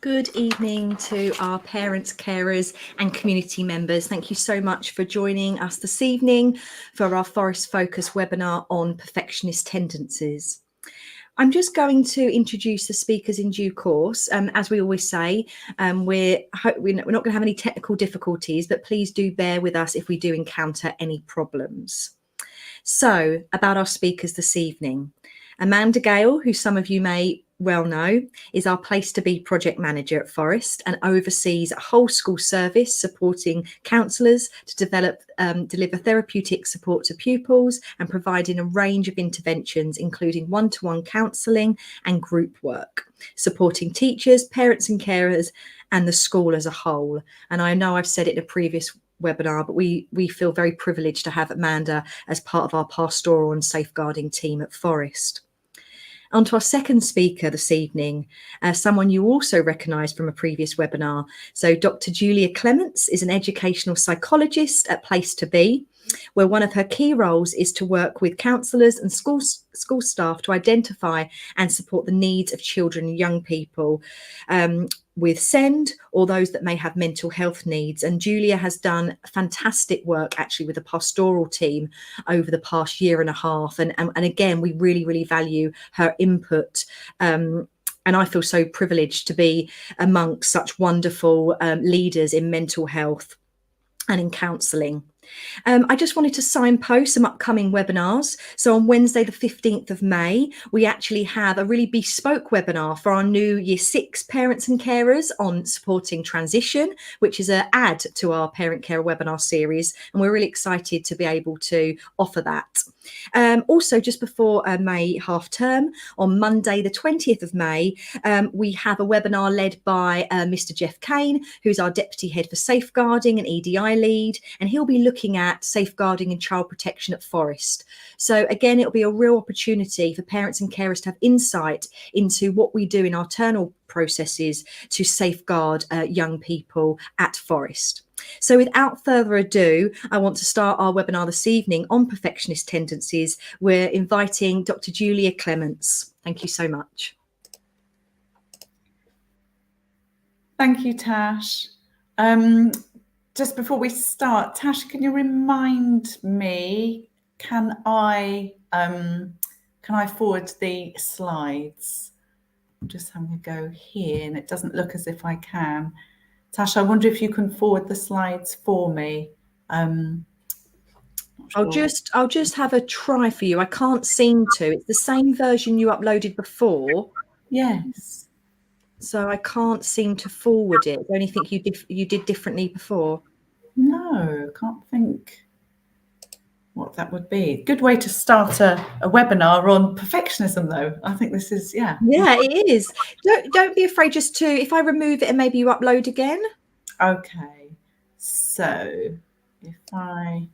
Good evening to our parents, carers and community members. Thank you so much for joining us this evening for our Forest Focus webinar on perfectionist tendencies. I'm just going to introduce the speakers in due course. As we always say, we're not going to have any technical difficulties, but please do bear with us if we do encounter any problems. So, about our speakers this evening. Amanda Gale, who some of you may well know, is our Place to Be project manager at Forest and oversees a whole school service supporting counsellors to deliver therapeutic support to pupils and providing a range of interventions, including one-to-one counselling and group work, supporting teachers, parents and carers and the school as a whole. And I know I've said it in a previous webinar, but we feel very privileged to have Amanda as part of our pastoral and safeguarding team at Forest. On to our second speaker this evening, someone you also recognise from a previous webinar. So Dr. Julia Clements is an educational psychologist at Place to Be, where one of her key roles is to work with counsellors and school staff to identify and support the needs of children and young people with SEND or those that may have mental health needs. And Julia has done fantastic work actually with the pastoral team over the past year and a half. And again, we really, really value her input. And I feel so privileged to be amongst such wonderful leaders in mental health and in counselling. I just wanted to signpost some upcoming webinars. So on Wednesday, the 15th of May, we actually have a really bespoke webinar for our new Year 6 parents and carers on supporting transition, which is an add to our parent carer webinar series. And we're really excited to be able to offer that. Also, just before May half term, on Monday, the 20th of May, we have a webinar led by Mr. Jeff Kane, who's our Deputy Head for Safeguarding and EDI lead, and he'll be looking at safeguarding and child protection at Forest. So again, it'll be a real opportunity for parents and carers to have insight into what we do in our internal processes to safeguard young people at Forest. So without further ado, I want to start our webinar this evening on perfectionist tendencies. We're inviting Dr. Julia Clements. Thank you so much. Thank you, Tash. Just before we start, Tash, can you remind me, can I forward the slides? I'm just having a go here and it doesn't look as if I can. Tash, I wonder if you can forward the slides for me. I'll just have a try for you. I can't seem to. It's the same version you uploaded before. Yes. So I can't seem to forward it. I only think you did differently before. No, can't think what that would be. Good way to start a webinar on perfectionism, though. I think this is, yeah. Yeah, it is. Don't be afraid just to, if I remove it and maybe you upload again. Okay, so if I,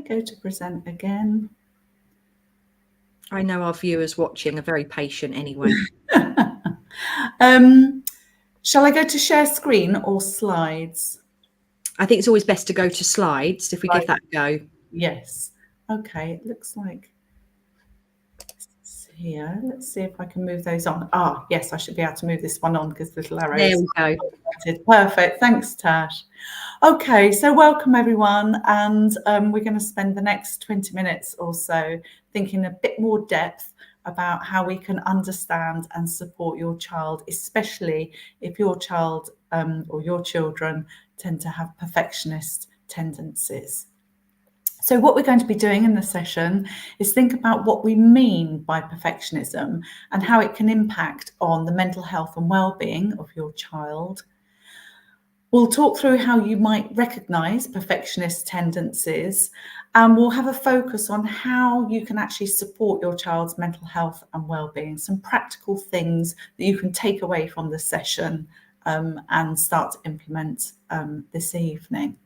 go to present again. I know our viewers watching are very patient anyway. Shall I go to share screen or slides? I think it's always best to go to slides if we give that a go. Yes. Okay, it looks like here. Let's see if I can move those on. Ah, yes, I should be able to move this one on because the little arrows. There we go. Perfect. Thanks, Tash. Okay, so welcome everyone, and we're going to spend the next 20 minutes or so thinking a bit more depth about how we can understand and support your child, especially if your child or your children tend to have perfectionist tendencies. So what we're going to be doing in the session is think about what we mean by perfectionism and how it can impact on the mental health and well-being of your child. We'll talk through how you might recognise perfectionist tendencies, and we'll have a focus on how you can actually support your child's mental health and well-being, some practical things that you can take away from the session and start to implement this evening.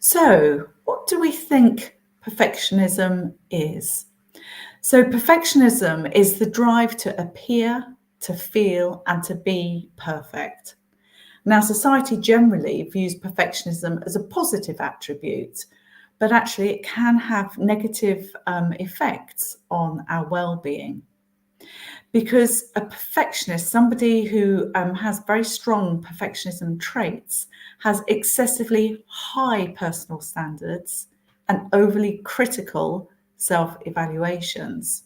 So, what do we think perfectionism is? So, perfectionism is the drive to appear, to feel, and to be perfect. Now, society generally views perfectionism as a positive attribute, but actually it can have negative effects on our well-being. Because a perfectionist, somebody who has very strong perfectionism traits, has excessively high personal standards and overly critical self-evaluations.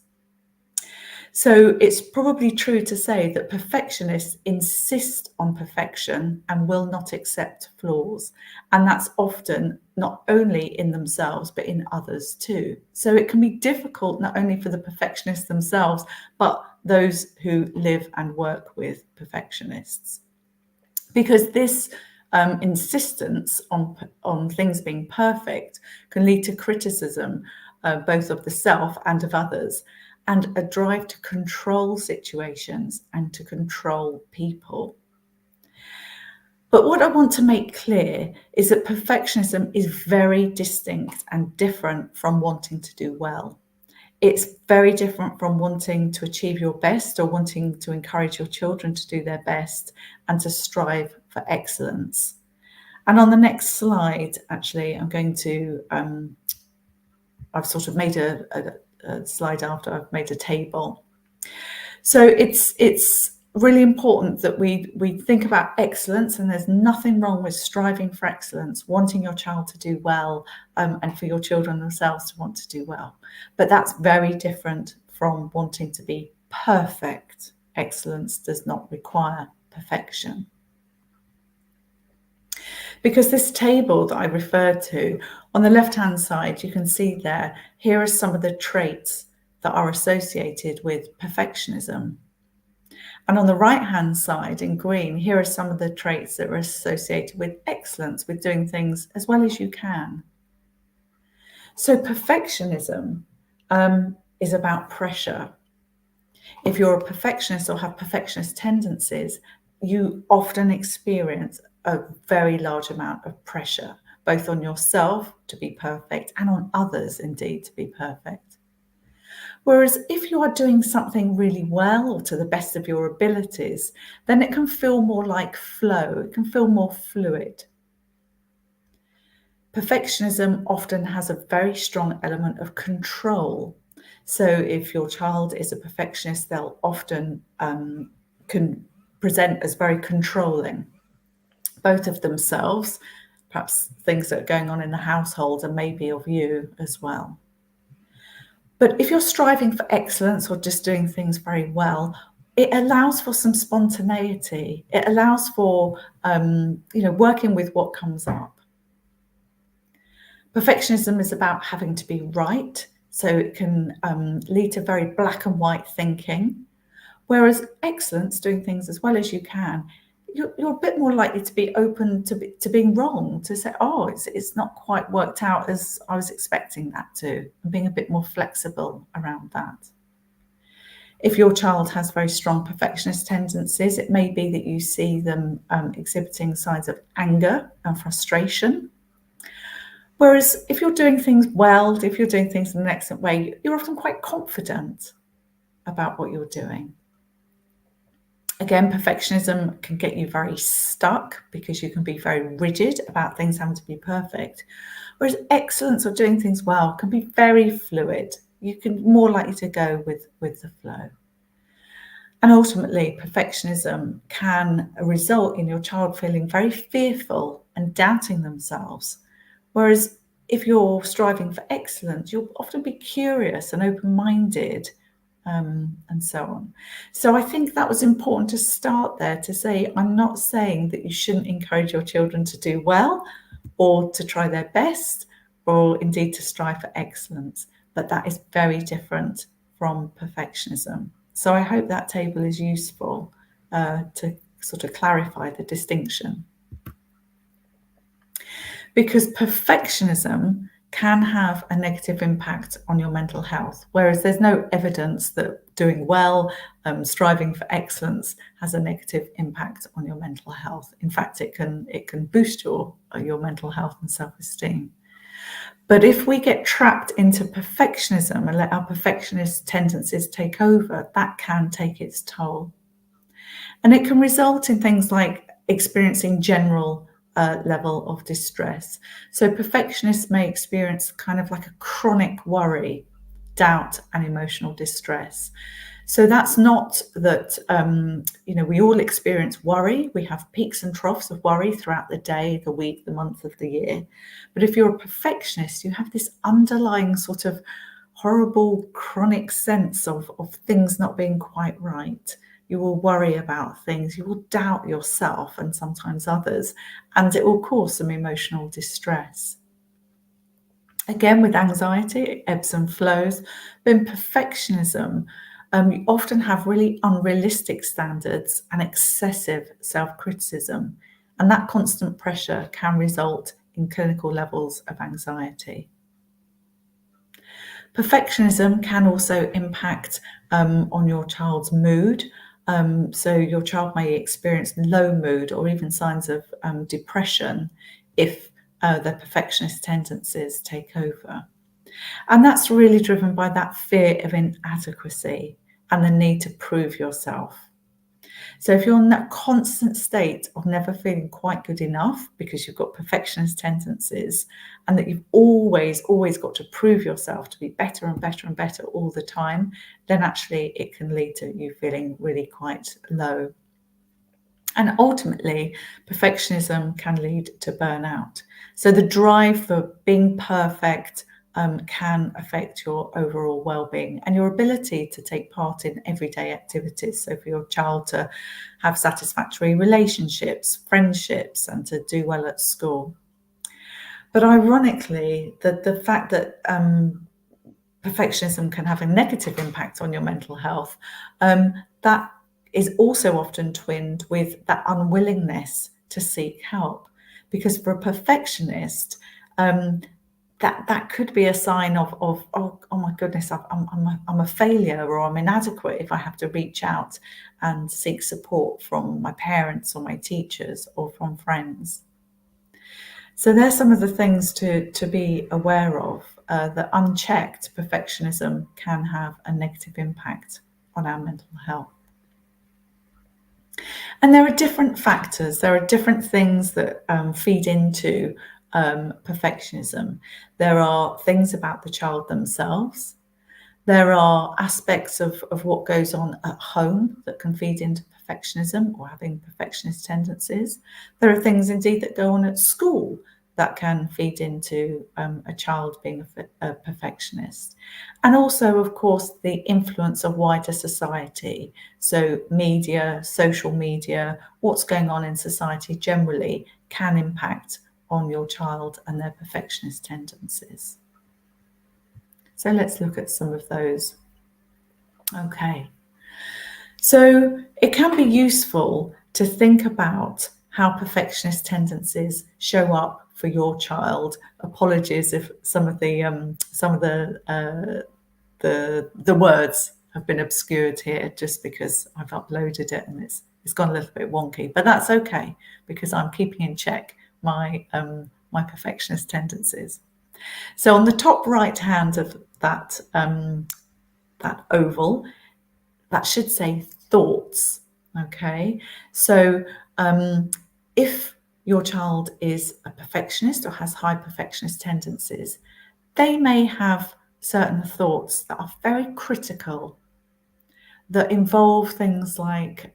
So it's probably true to say that perfectionists insist on perfection and will not accept flaws. And that's often not only in themselves, but in others too. So it can be difficult not only for the perfectionists themselves, but those who live and work with perfectionists. Because this insistence on things being perfect can lead to criticism, both of the self and of others, and a drive to control situations and to control people. But what I want to make clear is that perfectionism is very distinct and different from wanting to do well. It's very different from wanting to achieve your best or wanting to encourage your children to do their best and to strive for excellence. And on the next slide, actually, I'm going to, I've sort of made a slide after I've made a table. So it's really important that we think about excellence, and there's nothing wrong with striving for excellence, wanting your child to do well, and for your children themselves to want to do well. But that's very different from wanting to be perfect. Excellence does not require perfection. Because this table that I referred to, on the left-hand side, you can see there, here are some of the traits that are associated with perfectionism. And on the right-hand side in green, here are some of the traits that are associated with excellence, with doing things as well as you can. So perfectionism is about pressure. If you're a perfectionist or have perfectionist tendencies, you often experience a very large amount of pressure, both on yourself to be perfect and on others, indeed, to be perfect. Whereas if you are doing something really well or to the best of your abilities, then it can feel more like flow, it can feel more fluid. Perfectionism often has a very strong element of control. So if your child is a perfectionist, they'll often can present as very controlling, both of themselves, perhaps things that are going on in the household, and maybe of you as well. But if you're striving for excellence or just doing things very well, it allows for some spontaneity. It allows for working with what comes up. Perfectionism is about having to be right, so it can lead to very black and white thinking. Whereas excellence, doing things as well as you can, you're a bit more likely to be open to being wrong, to say, oh, it's not quite worked out as I was expecting that to, and being a bit more flexible around that. If your child has very strong perfectionist tendencies, it may be that you see them exhibiting signs of anger and frustration. Whereas if you're doing things well, if you're doing things in an excellent way, you're often quite confident about what you're doing. Again, perfectionism can get you very stuck because you can be very rigid about things having to be perfect. Whereas excellence or doing things well can be very fluid. You can more likely to go with the flow. And ultimately, perfectionism can result in your child feeling very fearful and doubting themselves. Whereas if you're striving for excellence, you'll often be curious and open-minded, and so on. So I think that was important to start there, to say, I'm not saying that you shouldn't encourage your children to do well or to try their best or indeed to strive for excellence, but that is very different from perfectionism. So I hope that table is useful to sort of clarify the distinction. Because perfectionism can have a negative impact on your mental health, whereas there's no evidence that doing well, striving for excellence has a negative impact on your mental health. In fact, it can boost your mental health and self-esteem. But if we get trapped into perfectionism and let our perfectionist tendencies take over, that can take its toll. And it can result in things like experiencing general level of distress. So perfectionists may experience kind of like a chronic worry, doubt, and emotional distress. So that's not that, we all experience worry. We have peaks and troughs of worry throughout the day, the week, the month of the year. But if you're a perfectionist, you have this underlying sort of horrible chronic sense of things not being quite right. You will worry about things, you will doubt yourself and sometimes others, and it will cause some emotional distress. Again, with anxiety, it ebbs and flows. But in perfectionism, you often have really unrealistic standards and excessive self-criticism, and that constant pressure can result in clinical levels of anxiety. Perfectionism can also impact on your child's mood. So your child may experience low mood or even signs of depression if their perfectionist tendencies take over. And that's really driven by that fear of inadequacy and the need to prove yourself. So if you're in that constant state of never feeling quite good enough because you've got perfectionist tendencies, and that you've always got to prove yourself to be better and better and better all the time, then actually it can lead to you feeling really quite low. And ultimately, perfectionism can lead to burnout. So the drive for being perfect can affect your overall well-being and your ability to take part in everyday activities. So for your child to have satisfactory relationships, friendships, and to do well at school. But ironically, the fact that perfectionism can have a negative impact on your mental health, that is also often twinned with that unwillingness to seek help. Because for a perfectionist, that could be a sign of oh my goodness, I'm a failure, or I'm inadequate if I have to reach out and seek support from my parents or my teachers or from friends. So there's some of the things to be aware of, that unchecked perfectionism can have a negative impact on our mental health. And there are different factors, there are different things that feed into perfectionism. There are things about the child themselves. There are aspects of what goes on at home that can feed into perfectionism or having perfectionist tendencies. There are things indeed that go on at school that can feed into a child being a perfectionist. And also, of course, the influence of wider society. So media, social media, what's going on in society generally can impact on your child and their perfectionist tendencies. So let's look at some of those. Okay. So it can be useful to think about how perfectionist tendencies show up for your child. Apologies if some of the words have been obscured here, just because I've uploaded it and it's gone a little bit wonky, but that's okay because I'm keeping in check my my perfectionist tendencies. So on the top right hand of that that oval, that should say thoughts. Okay, so if your child is a perfectionist or has high perfectionist tendencies, they may have certain thoughts that are very critical, that involve things like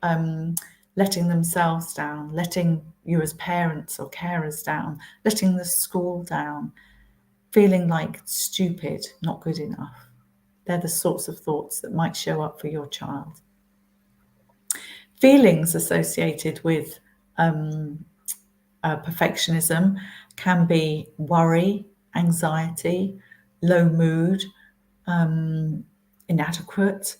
letting themselves down, letting you as parents or carers down, letting the school down, feeling like stupid, not good enough. They're the sorts of thoughts that might show up for your child. Feelings associated with perfectionism can be worry, anxiety, low mood, inadequate,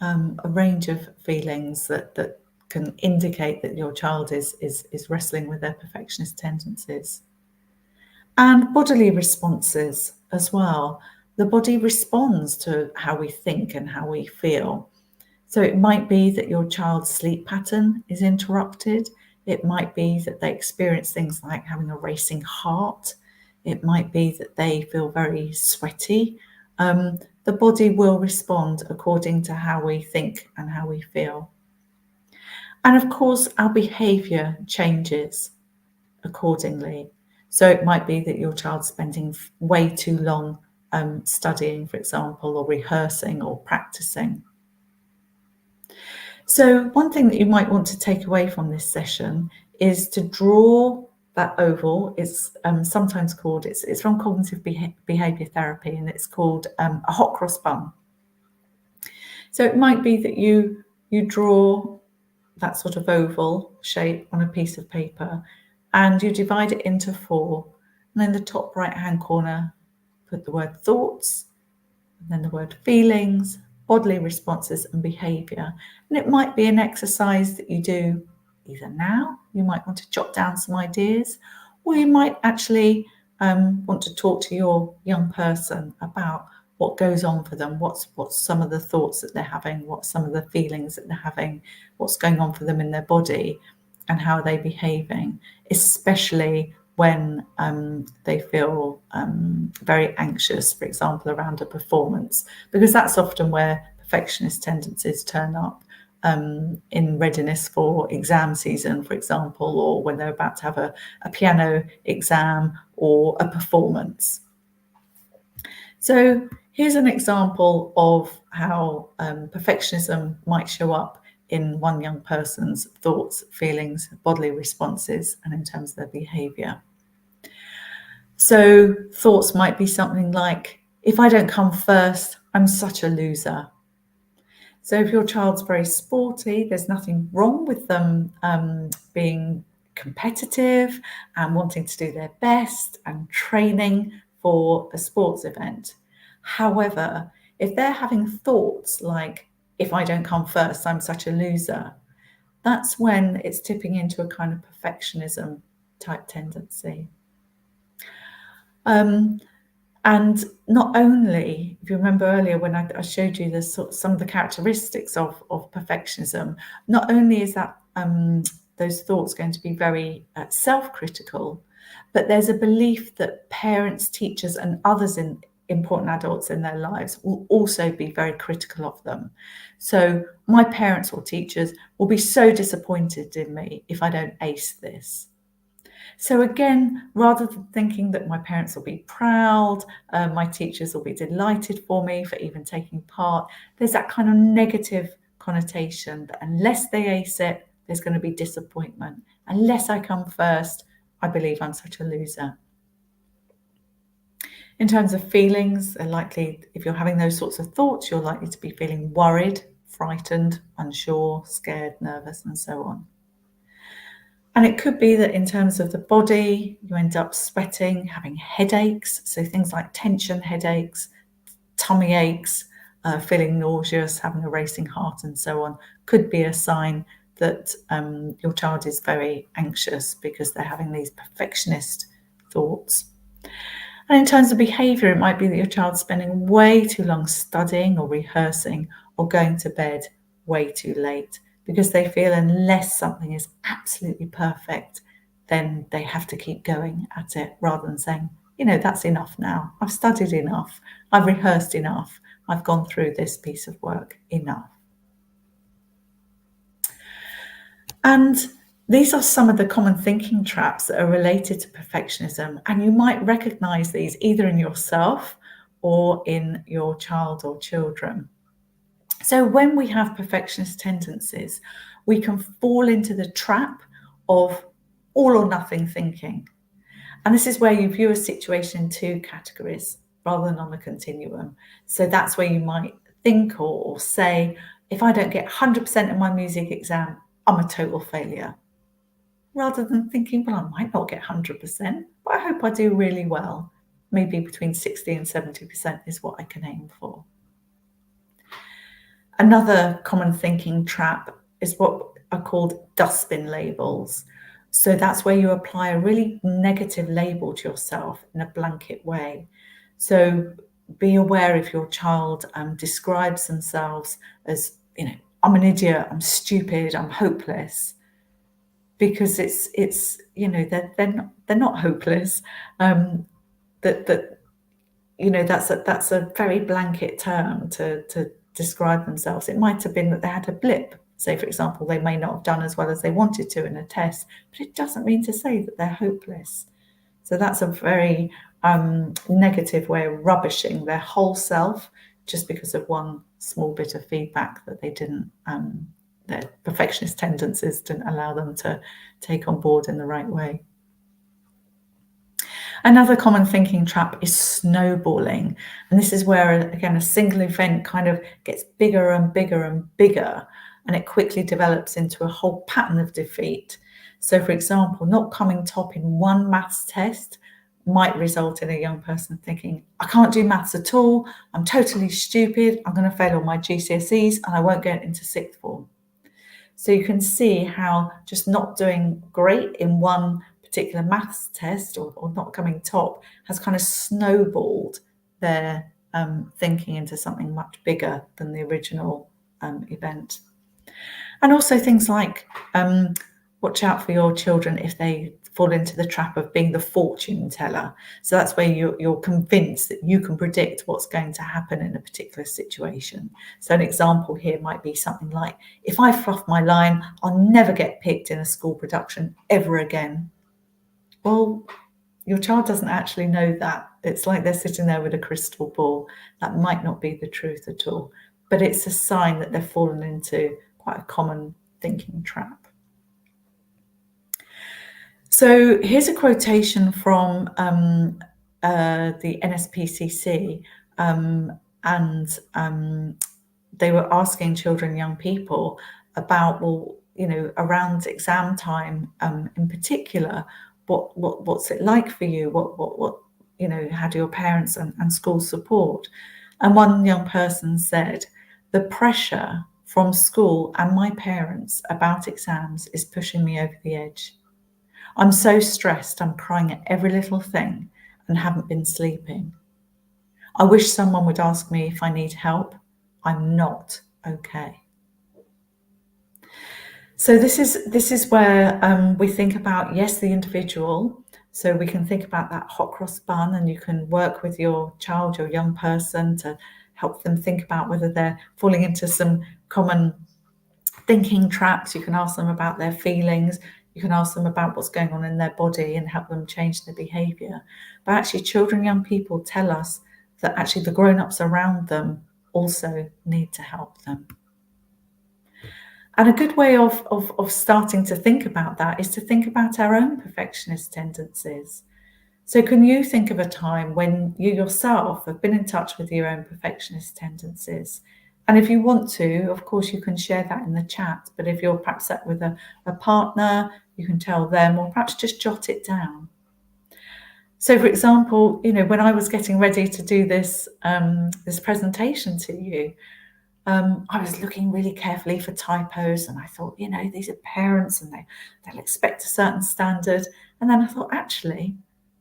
a range of feelings that can indicate that your child is wrestling with their perfectionist tendencies. And bodily responses as well. The body responds to how we think and how we feel. So it might be that your child's sleep pattern is interrupted. It might be that they experience things like having a racing heart. It might be that they feel very sweaty. The body will respond according to how we think and how we feel. And of course, our behaviour changes accordingly. So it might be that your child's spending way too long studying, for example, or rehearsing or practicing. So one thing that you might want to take away from this session is to draw that oval. It's sometimes called, it's from cognitive behavior therapy, and it's called a hot cross bun. So it might be that you draw that sort of oval shape on a piece of paper, and you divide it into 4. And in the top right hand corner, put the word thoughts, and then the word feelings, bodily responses, and behavior. And it might be an exercise that you do either now, you might want to jot down some ideas, or you might actually want to talk to your young person about what goes on for them, what's some of the thoughts that they're having, what's some of the feelings that they're having, what's going on for them in their body, and how are they behaving, especially when they feel very anxious, for example, around a performance, because that's often where perfectionist tendencies turn up, in readiness for exam season, for example, or when they're about to have a piano exam or a performance. So here's an example of how perfectionism might show up in one young person's thoughts, feelings, bodily responses, and in terms of their behaviour. So thoughts might be something like, if I don't come first, I'm such a loser. So if your child's very sporty, there's nothing wrong with them being competitive and wanting to do their best and training for a sports event. However, if they're having thoughts like, if I don't come first, I'm such a loser, that's when it's tipping into a kind of perfectionism type tendency. And not only, if you remember earlier when I showed you some of the characteristics of perfectionism, not only is that those thoughts going to be very self-critical, but there's a belief that parents, teachers, and others important adults in their lives will also be very critical of them. So my parents or teachers will be so disappointed in me if I don't ace this. So again, rather than thinking that my parents will be proud, my teachers will be delighted for me for even taking part, there's that kind of negative connotation that unless they ace it, there's going to be disappointment. Unless I come first, I believe I'm such a loser. In terms of feelings, they're likely, if you're having those sorts of thoughts, you're likely to be feeling worried, frightened, unsure, scared, nervous, and so on. And it could be that in terms of the body, you end up sweating, having headaches. So things like tension headaches, tummy aches, feeling nauseous, having a racing heart, and so on, could be a sign that your child is very anxious because they're having these perfectionist thoughts. And in terms of behaviour, it might be that your child's spending way too long studying or rehearsing or going to bed way too late because they feel unless something is absolutely perfect, then they have to keep going at it rather than saying, that's enough now. I've studied enough. I've rehearsed enough. I've gone through this piece of work enough. And these are some of the common thinking traps that are related to perfectionism, and you might recognize these either in yourself or in your child or children. So when we have perfectionist tendencies, we can fall into the trap of all or nothing thinking. And this is where you view a situation in 2 categories rather than on a continuum. So that's where you might think or say, if I don't get 100% in my music exam, I'm a total failure. Rather than thinking, well, I might not get 100%, but I hope I do really well. Maybe between 60 and 70% is what I can aim for. Another common thinking trap is what are called dustbin labels. So that's where you apply a really negative label to yourself in a blanket way. So be aware if your child describes themselves as, I'm an idiot, I'm stupid, I'm hopeless, because it's they're not hopeless. That's a very blanket term to describe themselves. It might have been that they had a blip. Say, for example, they may not have done as well as they wanted to in a test, but it doesn't mean to say that they're hopeless. So that's a very negative way of rubbishing their whole self just because of one small bit of feedback that they didn't their perfectionist tendencies didn't allow them to take on board in the right way. Another common thinking trap is snowballing. And this is where, again, a single event kind of gets bigger and bigger and bigger, and it quickly develops into a whole pattern of defeat. So, for example, not coming top in one maths test might result in a young person thinking, I can't do maths at all, I'm totally stupid, I'm going to fail all my GCSEs and I won't get into sixth form. So you can see how just not doing great in one particular maths test or not coming top has kind of snowballed their thinking into something much bigger than the original event. And also things like watch out for your children if they fall into the trap of being the fortune teller. So that's where you're convinced that you can predict what's going to happen in a particular situation. So an example here might be something like, if I fluff my line, I'll never get picked in a school production ever again. Well, your child doesn't actually know that. It's like they're sitting there with a crystal ball. That might not be the truth at all, but it's a sign that they've fallen into quite a common thinking trap. So here's a quotation from the NSPCC, and they were asking children and young people about, well, you know, around exam time in particular, what's it like for you? What you know, how do your parents and school support? And one young person said, the pressure from school and my parents about exams is pushing me over the edge. I'm so stressed, I'm crying at every little thing and haven't been sleeping. I wish someone would ask me if I need help. I'm not okay. So this is where we think about, yes, the individual. So we can think about that hot cross bun, and you can work with your child, your young person, to help them think about whether they're falling into some common thinking traps. You can ask them about their feelings. You can ask them about what's going on in their body and help them change their behaviour. But actually, children, young people tell us that actually the grown-ups around them also need to help them. And a good way of starting to think about that is to think about our own perfectionist tendencies. So can you think of a time when you yourself have been in touch with your own perfectionist tendencies? And if you want to, of course, you can share that in the chat. But if you're perhaps sat with a partner, you can tell them, or perhaps just jot it down. So, for example, you know, when I was getting ready to do this this presentation to you, I was looking really carefully for typos, and I thought, you know, these are parents and they'll expect a certain standard. And then I thought, actually,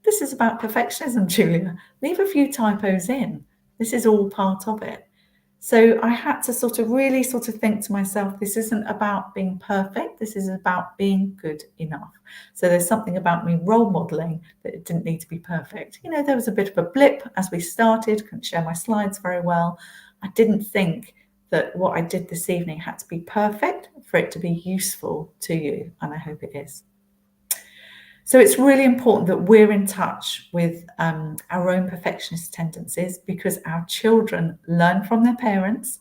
this is about perfectionism, Julia. Leave a few typos in. This is all part of it. So I had to really think to myself, this isn't about being perfect. This is about being good enough. So there's something about me role modeling that it didn't need to be perfect. You know, there was a bit of a blip as we started, couldn't share my slides very well. I didn't think that what I did this evening had to be perfect for it to be useful to you, and I hope it is. So it's really important that we're in touch with our own perfectionist tendencies, because our children learn from their parents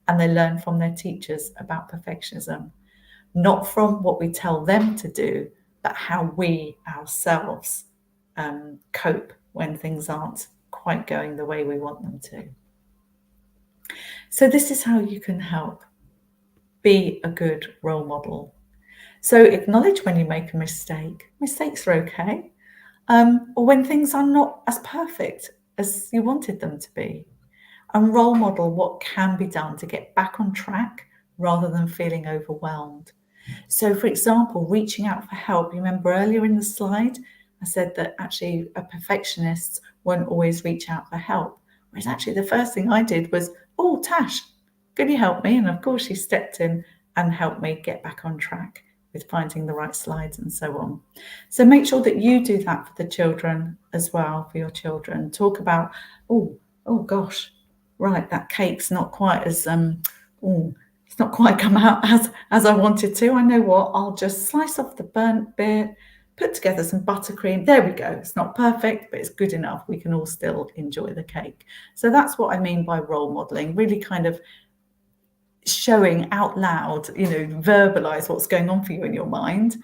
and they learn from their teachers about perfectionism, not from what we tell them to do, but how we ourselves cope when things aren't quite going the way we want them to. So this is how you can help. Be a good role model. So acknowledge when you make a mistake. Mistakes are okay. Or when things are not as perfect as you wanted them to be. And role model what can be done to get back on track rather than feeling overwhelmed. So, for example, reaching out for help. You remember earlier in the slide, I said that actually a perfectionist won't always reach out for help. Whereas actually the first thing I did was, oh, Tash, can you help me? And of course she stepped in and helped me get back on track with finding the right slides and so on. So make sure that you do that for the children as well, for your children. Talk about, oh gosh, right, that cake's not quite as, it's not quite come out as I wanted to. I know what, I'll just slice off the burnt bit, put together some buttercream. There we go. It's not perfect, but it's good enough. We can all still enjoy the cake. So that's what I mean by role modeling, really kind of showing out loud, verbalize what's going on for you in your mind,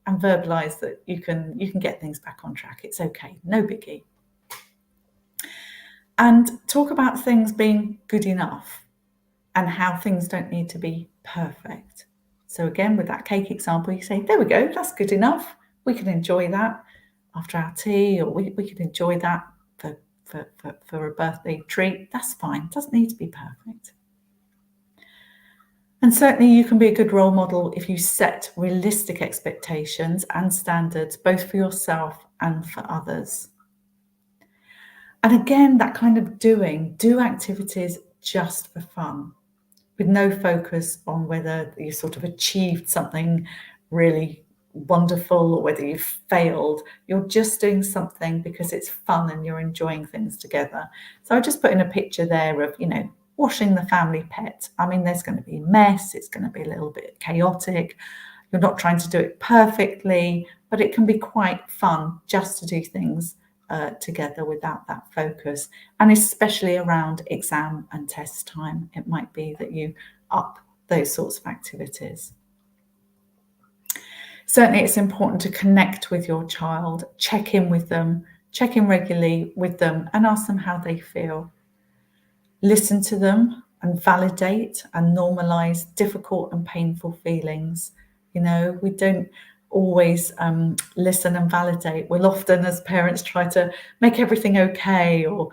and verbalize that you can get things back on track. It's okay, no biggie. And talk about things being good enough and how things don't need to be perfect. So again, with that cake example, you say, there we go, that's good enough. We can enjoy that after our tea, or we can enjoy that for a birthday treat. That's fine, it doesn't need to be perfect. And certainly you can be a good role model if you set realistic expectations and standards, both for yourself and for others. And again, that kind of do activities just for fun, with no focus on whether you sort of achieved something really wonderful or whether you've failed. You're just doing something because it's fun and you're enjoying things together. So I just put in a picture there of, washing the family pet. I mean, there's going to be mess, it's going to be a little bit chaotic. You're not trying to do it perfectly, but it can be quite fun just to do things together without that focus. And especially around exam and test time, it might be that you up those sorts of activities. Certainly it's important to connect with your child, check in regularly with them, and ask them how they feel. Listen to them and validate and normalize difficult and painful feelings. We don't always listen and validate. We'll often, as parents, try to make everything okay, or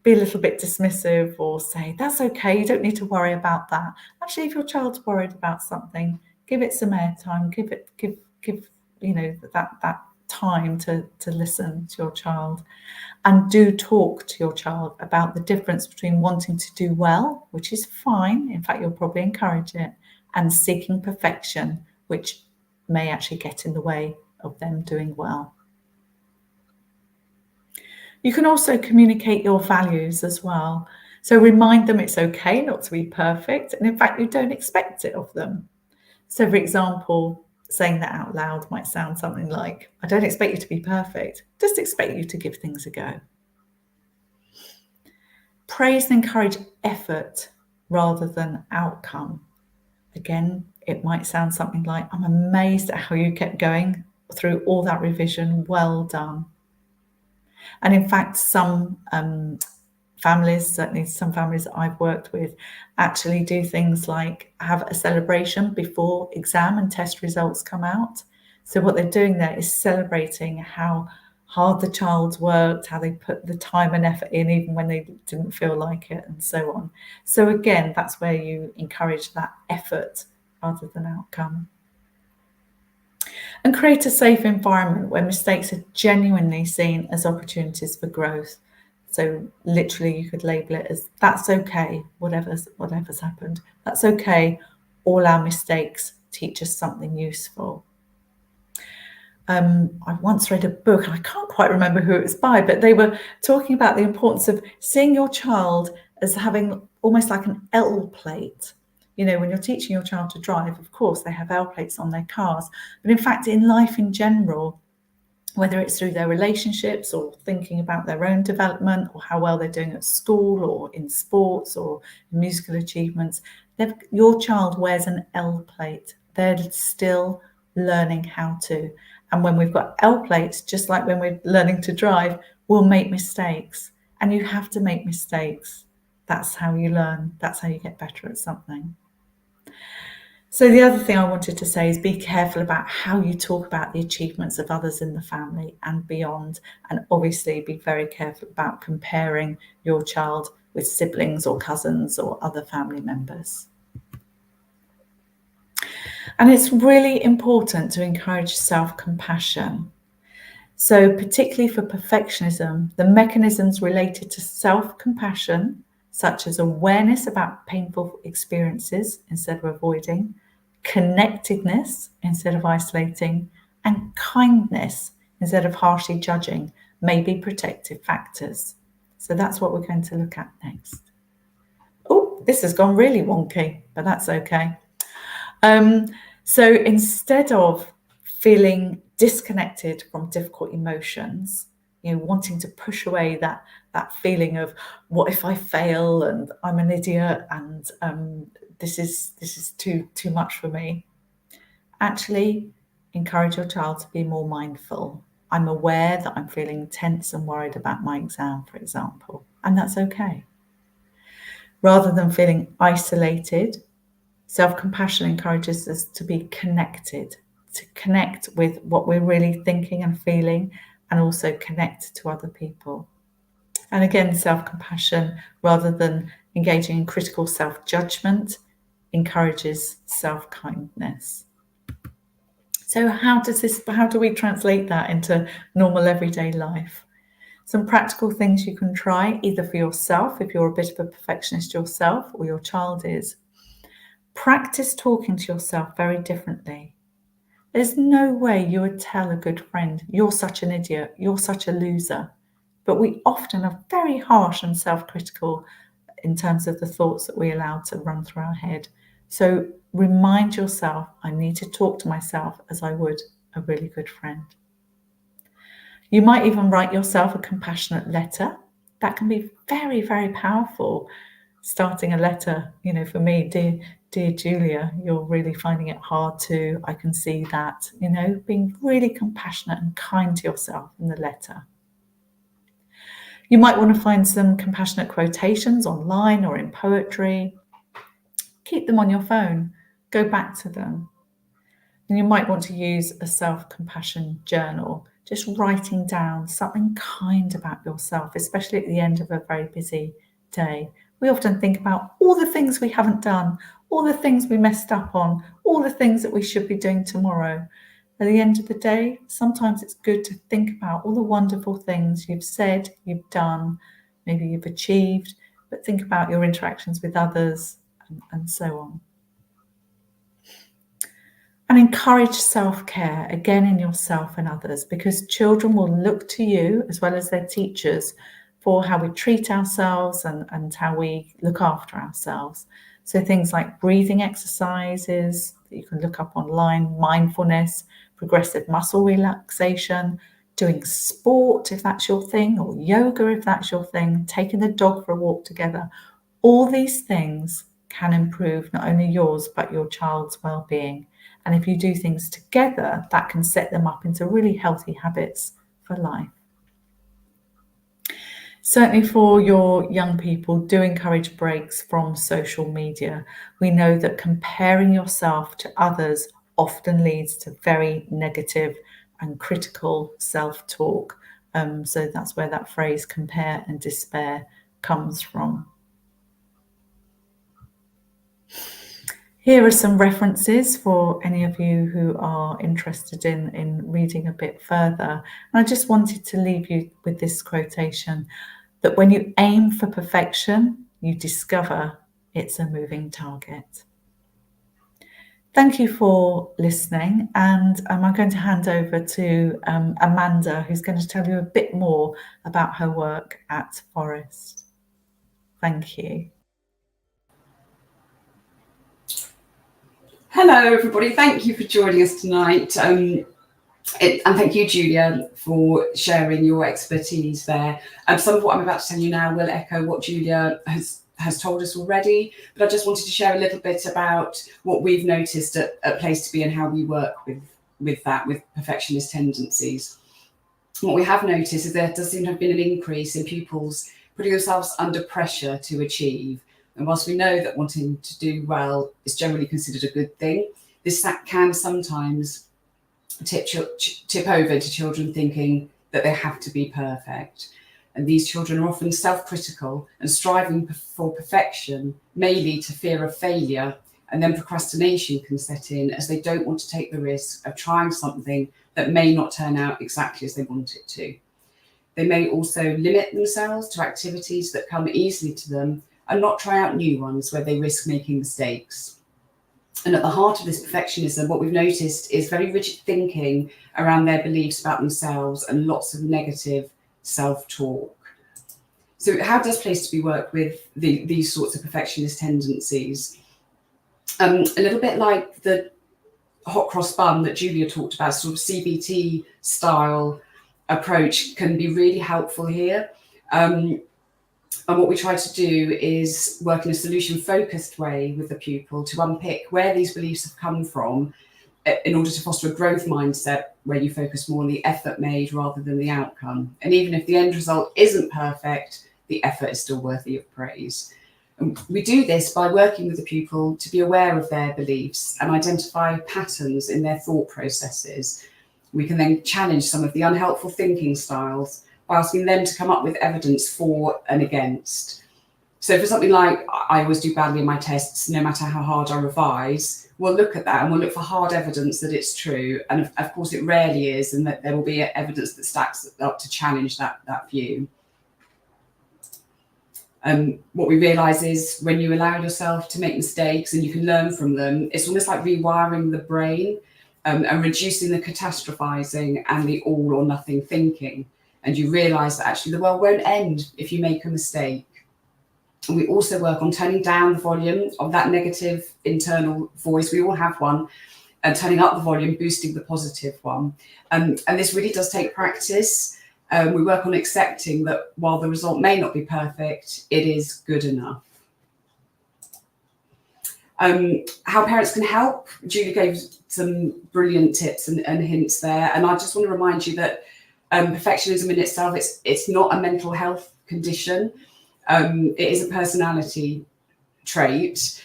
be a little bit dismissive, or say, that's okay, you don't need to worry about that. Actually, if your child's worried about something, give it some airtime, give that time to listen to your child. And do talk to your child about the difference between wanting to do well, which is fine, in fact, you'll probably encourage it, and seeking perfection, which may actually get in the way of them doing well. You can also communicate your values as well. So remind them it's okay not to be perfect, and in fact, you don't expect it of them. So for example, saying that out loud might sound something like, I don't expect you to be perfect, just expect you to give things a go. Praise and encourage effort rather than outcome. Again, it might sound something like, I'm amazed at how you kept going through all that revision, well done. And in fact, some families, certainly some families that I've worked with, actually do things like have a celebration before exam and test results come out. So what they're doing there is celebrating how hard the child worked, how they put the time and effort in even when they didn't feel like it, and so on. So again, that's where you encourage that effort rather than outcome. And create a safe environment where mistakes are genuinely seen as opportunities for growth. So literally you could label it as, that's okay, whatever's happened, that's okay. All our mistakes teach us something useful. I once read a book, and I can't quite remember who it was by, but they were talking about the importance of seeing your child as having almost like an L plate. When you're teaching your child to drive, of course, they have L plates on their cars. But in fact, in life in general, whether it's through their relationships or thinking about their own development or how well they're doing at school or in sports or musical achievements, your child wears an L plate. They're still learning how to. And when we've got L plates, just like when we're learning to drive, we'll make mistakes. And you have to make mistakes. That's how you learn. That's how you get better at something. So the other thing I wanted to say is be careful about how you talk about the achievements of others in the family and beyond. And obviously be very careful about comparing your child with siblings or cousins or other family members. And it's really important to encourage self-compassion. So particularly for perfectionism, the mechanisms related to self-compassion, such as awareness about painful experiences instead of avoiding, connectedness instead of isolating, and kindness instead of harshly judging, may be protective factors. So that's what we're going to look at next. Oh, this has gone really wonky, but that's okay. So instead of feeling disconnected from difficult emotions, wanting to push away that feeling of what if I fail and I'm an idiot and this is too much for me. Actually, encourage your child to be more mindful. I'm aware that I'm feeling tense and worried about my exam, for example, and that's okay. Rather than feeling isolated, self-compassion encourages us to be connected, to connect with what we're really thinking and feeling, and also connect to other people. And again, self-compassion, rather than engaging in critical self-judgment, encourages self-kindness. So how do we translate that into normal everyday life? Some practical things you can try, either for yourself, if you're a bit of a perfectionist yourself, or your child is. Practice talking to yourself very differently. There's no way you would tell a good friend, you're such an idiot, you're such a loser. But we often are very harsh and self-critical in terms of the thoughts that we allow to run through our head. So remind yourself, I need to talk to myself as I would a really good friend. You might even write yourself a compassionate letter. That can be very, very powerful. Starting a letter, for me, dear Julia, you're really finding it hard too. I can see that, being really compassionate and kind to yourself in the letter. You might want to find some compassionate quotations online or in poetry. Keep them on your phone. Go back to them. And you might want to use a self-compassion journal, just writing down something kind about yourself, especially at the end of a very busy day. We often think about all the things we haven't done, all the things we messed up on, all the things that we should be doing tomorrow. At the end of the day, sometimes it's good to think about all the wonderful things you've said, you've done, maybe you've achieved, but think about your interactions with others and so on. And encourage self-care, again, in yourself and others, because children will look to you, as well as their teachers, for how we treat ourselves and how we look after ourselves. So things like breathing exercises that you can look up online, mindfulness, progressive muscle relaxation, doing sport if that's your thing, or yoga if that's your thing, taking the dog for a walk together. All these things can improve not only yours, but your child's well-being. And if you do things together, that can set them up into really healthy habits for life. Certainly for your young people, do encourage breaks from social media. We know that comparing yourself to others often leads to very negative and critical self-talk. So that's where that phrase compare and despair comes from. Here are some references for any of you who are interested in reading a bit further. And I just wanted to leave you with this quotation, that when you aim for perfection, you discover it's a moving target. Thank you for listening, and I'm going to hand over to Amanda, who's going to tell you a bit more about her work at Forest. Thank you. Hello, everybody. Thank you for joining us tonight. And thank you, Julia, for sharing your expertise there. Some of what I'm about to tell you now will echo what Julia has told us already, but I just wanted to share a little bit about what we've noticed at Place to Be and how we work with perfectionist tendencies. What we have noticed is there does seem to have been an increase in pupils putting themselves under pressure to achieve. And whilst we know that wanting to do well is generally considered a good thing, this can sometimes tip over into children thinking that they have to be perfect. And these children are often self-critical, and striving for perfection may lead to fear of failure, and then procrastination can set in as they don't want to take the risk of trying something that may not turn out exactly as they want it to. They may also limit themselves to activities that come easily to them and not try out new ones where they risk making mistakes. And at the heart of this perfectionism, what we've noticed is very rigid thinking around their beliefs about themselves and lots of negative self-talk. So how does Place to Be work with these sorts of perfectionist tendencies? A little bit like the hot cross bun that Julia talked about, sort of CBT style approach can be really helpful here. And what we try to do is work in a solution-focused way with the pupil to unpick where these beliefs have come from in order to foster a growth mindset where you focus more on the effort made rather than the outcome. And even if the end result isn't perfect, the effort is still worthy of praise. And we do this by working with the pupil to be aware of their beliefs and identify patterns in their thought processes. We can then challenge some of the unhelpful thinking styles by asking them to come up with evidence for and against. So for something like, I always do badly in my tests, no matter how hard I revise, we'll look at that and we'll look for hard evidence that it's true. And of course it rarely is, and that there will be evidence that stacks up to challenge that view. What we realise is when you allow yourself to make mistakes and you can learn from them, it's almost like rewiring the brain and reducing the catastrophising and the all or nothing thinking. And you realise that actually the world won't end if you make a mistake. And we also work on turning down the volume of that negative internal voice. We all have one, and turning up the volume, boosting the positive one. And this really does take practice. We work on accepting that while the result may not be perfect, it is good enough. How parents can help. Julie gave some brilliant tips and hints there. And I just want to remind you that perfectionism in itself, it's not a mental health condition. It is a personality trait.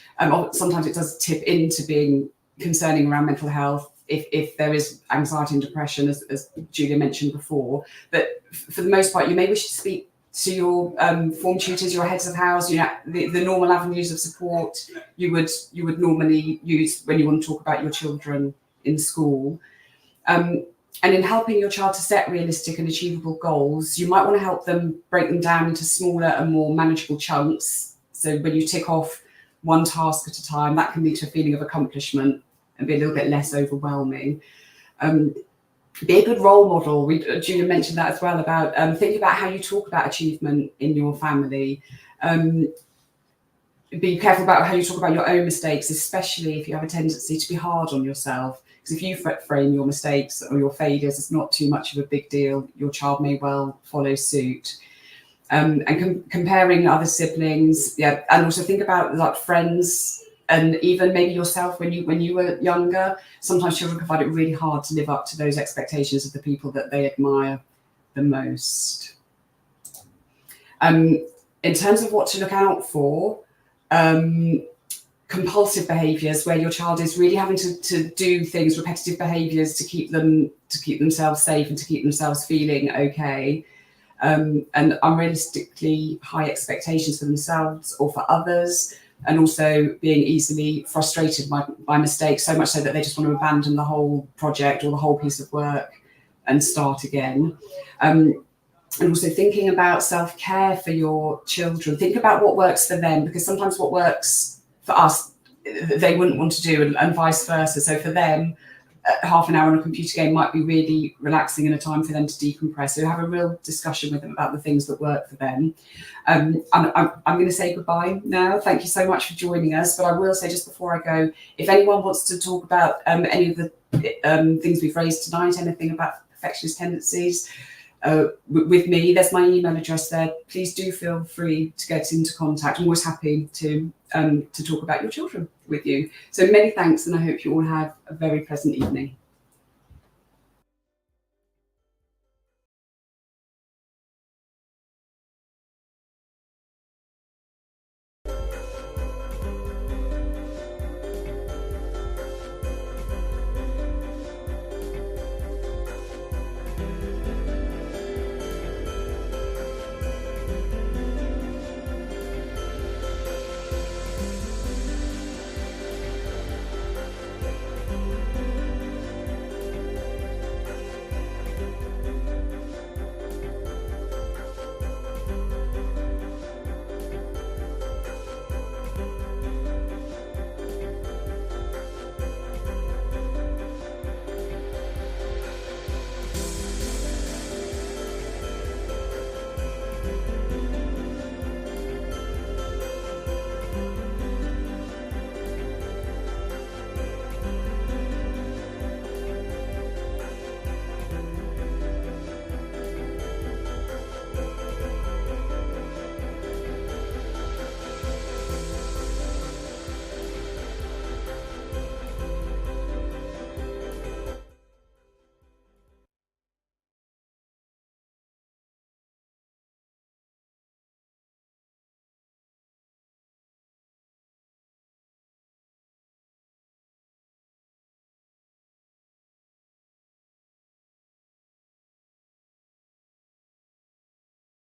Sometimes it does tip into being concerning around mental health if there is anxiety and depression, as Julia mentioned before. But for the most part, you may wish to speak to your form tutors, your heads of house, the normal avenues of support you would normally use when you want to talk about your children in school. And in helping your child to set realistic and achievable goals, you might want to help them break them down into smaller and more manageable chunks. So when you tick off one task at a time, that can lead to a feeling of accomplishment and be a little bit less overwhelming. Be a good role model. Julia mentioned that as well, about thinking about how you talk about achievement in your family. Be careful about how you talk about your own mistakes, especially if you have a tendency to be hard on yourself. Because if you frame your mistakes or your failures as not too much of a big deal, your child may well follow suit. And comparing other siblings, and also think about like friends and even maybe yourself when you were younger. Sometimes children can find it really hard to live up to those expectations of the people that they admire the most. In terms of what to look out for, compulsive behaviours where your child is really having to do things, repetitive behaviours to keep themselves safe and to keep themselves feeling okay, and unrealistically high expectations for themselves or for others, and also being easily frustrated by mistakes, so much so that they just want to abandon the whole project or the whole piece of work and start again. And also thinking about self-care for your children. Think about what works for them, because sometimes what works for us, they wouldn't want to do, and vice versa. So for them, half an hour on a computer game might be really relaxing and a time for them to decompress. So have a real discussion with them about the things that work for them. I'm going to say goodbye now. Thank you so much for joining us. But I will say just before I go, if anyone wants to talk about any of the things we've raised tonight, anything about perfectionist tendencies, with me, there's my email address there. Please do feel free to get into contact. I'm always happy to talk about your children with you. So many thanks, and I hope you all have a very pleasant evening.